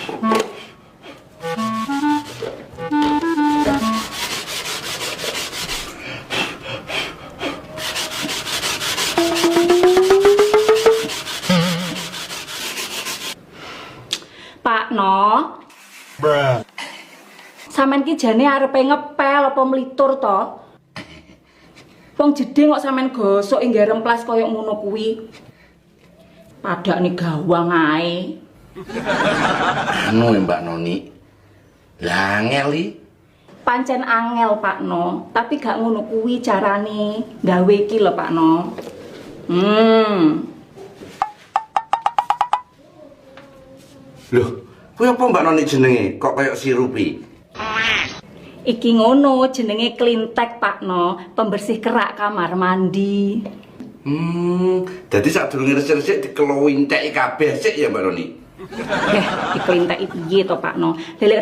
Pak No. Bruh. Sampeyan ki jane arepe ngepel apa mlitur to? Wong jedhe kok sampean gosok ing remplas kaya ngono kuwi. Padakne gawang ae. Anu Mbak Noni. Lah ngeli. Pancen angel Pak No, tapi gak ngono kuwi carane gawe iki lho Pak No. Loh, kuwi apa Mbak Noni jenenge? Kok kayak sirupi? Iki ngono jenenge klintek Pak No, pembersih kerak kamar mandi. Jadi sadurunge resik-resik dikelowi entek kabeh sik ya Mbak Noni. Diklintek piye to Pak No? Lelek